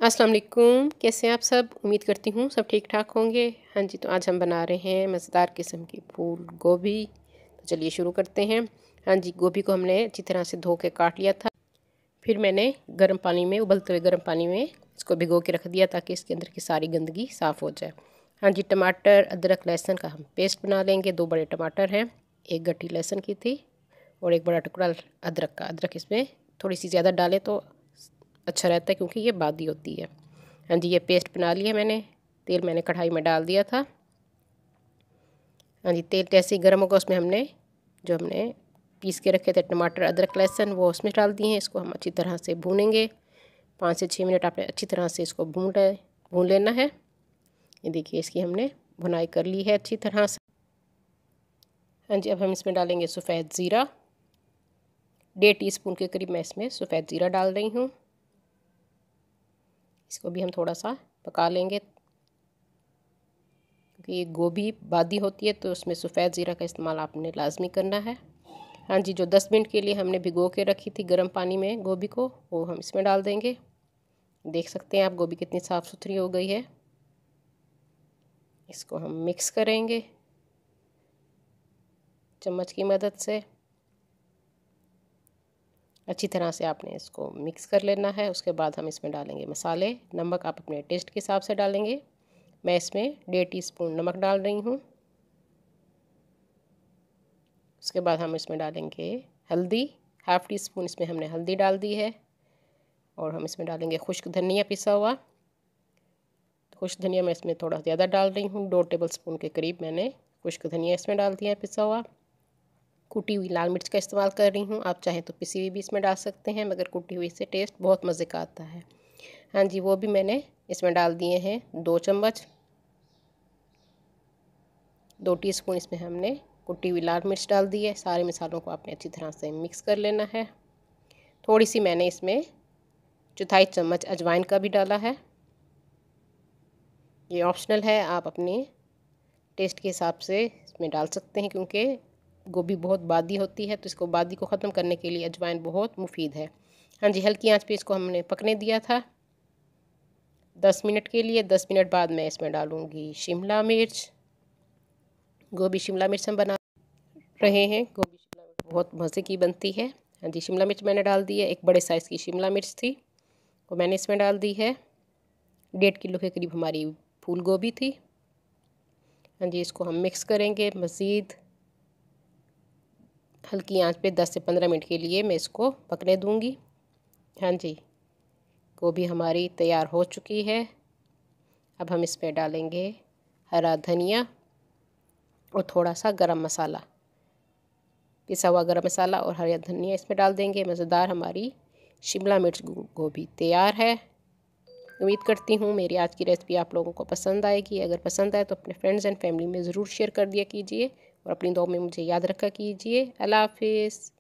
अस्सलाम वालेकुम, कैसे हैं आप सब। उम्मीद करती हूँ सब ठीक ठाक होंगे। हाँ जी, तो आज हम बना रहे हैं मज़ेदार किस्म की फूल गोभी। तो चलिए शुरू करते हैं। हाँ जी, गोभी को हमने अच्छी तरह से धो के काट लिया था। फिर मैंने गर्म पानी में, उबलते हुए गर्म पानी में इसको भिगो के रख दिया ताकि इसके अंदर की सारी गंदगी साफ़ हो जाए। हाँ जी, टमाटर अदरक लहसुन का हम पेस्ट बना लेंगे। 2 बड़े टमाटर हैं, 1 गट्ठी लहसुन की थी और 1 बड़ा टुकड़ा अदरक का। अदरक इसमें थोड़ी सी ज़्यादा डालें तो अच्छा रहता है क्योंकि ये बादी होती है। हाँ जी, ये पेस्ट बना लिया मैंने। तेल मैंने कढ़ाई में डाल दिया था। हाँ जी, तेल जैसे ही गर्म होगा उसमें हमने पीस के रखे थे टमाटर अदरक लहसुन वो उसमें डाल दिए हैं। इसको हम अच्छी तरह से भूनेंगे। 5 से 6 मिनट आपने अच्छी तरह से इसको भून लेना है। ये देखिए, इसकी हमने भुनाई कर ली है अच्छी तरह से। हाँ जी, अब हम इसमें डालेंगे सफ़ेद ज़ीरा। 1.5 टीस्पून के करीब मैं इसमें सफ़ेद ज़ीरा डाल रही हूँ। इसको भी हम थोड़ा सा पका लेंगे क्योंकि ये गोभी बादी होती है तो उसमें सफ़ेद ज़ीरा का इस्तेमाल आपने लाजमी करना है। हाँ जी, जो 10 मिनट के लिए हमने भिगो के रखी थी गर्म पानी में गोभी को, वो हम इसमें डाल देंगे। देख सकते हैं आप गोभी कितनी साफ़ सुथरी हो गई है। इसको हम मिक्स करेंगे चम्मच की मदद से। अच्छी तरह से आपने इसको मिक्स कर लेना है। उसके बाद हम इसमें डालेंगे मसाले। नमक आप अपने टेस्ट के हिसाब से डालेंगे। मैं इसमें 1.5 टीस्पून नमक डाल रही हूँ। उसके बाद हम इसमें डालेंगे हल्दी। 1/2 टीस्पून इसमें हमने हल्दी डाल दी है। और हम इसमें डालेंगे खुश्क धनिया पिसा हुआ। खुश्क धनिया मैं इसमें थोड़ा ज़्यादा डाल रही हूँ। 2 टेबलस्पून के करीब मैंने खुश्क धनिया इसमें डाल दिया है पिसा हुआ। कुटी हुई लाल मिर्च का इस्तेमाल कर रही हूँ। आप चाहें तो पिसी हुई भी इसमें डाल सकते हैं, मगर कुटी हुई से टेस्ट बहुत मज़े का आता है। हाँ जी, वो भी मैंने इसमें डाल दिए हैं 2 चम्मच। 2 टीस्पून इसमें हमने कुटी हुई लाल मिर्च डाल दी है। सारे मसालों को आपने अच्छी तरह से मिक्स कर लेना है। थोड़ी सी मैंने इसमें 1/4 चम्मच अजवाइन का भी डाला है। ये ऑप्शनल है, आप अपने टेस्ट के हिसाब से इसमें डाल सकते हैं क्योंकि गोभी बहुत बादी होती है तो इसको बादी को ख़त्म करने के लिए अजवाइन बहुत मुफीद है। हाँ जी, हल्की आंच पे इसको हमने पकने दिया था 10 मिनट के लिए। 10 मिनट बाद मैं इसमें डालूँगी शिमला मिर्च। गोभी शिमला मिर्च हम बना रहे हैं। गोभी शिमला मिर्च बहुत मज़े की बनती है। हाँ जी, शिमला मिर्च मैंने डाल दी है। 1 बड़े साइज़ की शिमला मिर्च थी वो मैंने इसमें डाल दी है। 1.5 किलो के करीब हमारी फूल गोभी थी। हाँ जी, इसको हम मिक्स करेंगे मज़ीद। हल्की आंच पे 10 से 15 मिनट के लिए मैं इसको पकने दूंगी। हाँ जी, गोभी हमारी तैयार हो चुकी है। अब हम इसमें डालेंगे हरा धनिया और थोड़ा सा गरम मसाला, पिसा हुआ गरम मसाला और हरा धनिया इसमें डाल देंगे। मज़ेदार हमारी शिमला मिर्च गोभी तैयार है। उम्मीद करती हूँ मेरी आज की रेसिपी आप लोगों को पसंद आएगी। अगर पसंद आए तो अपने फ्रेंड्स एंड फैमिली में ज़रूर शेयर कर दिया कीजिए और अपनी दुआ में मुझे याद रखा कीजिए। अल्लाह हाफिज़।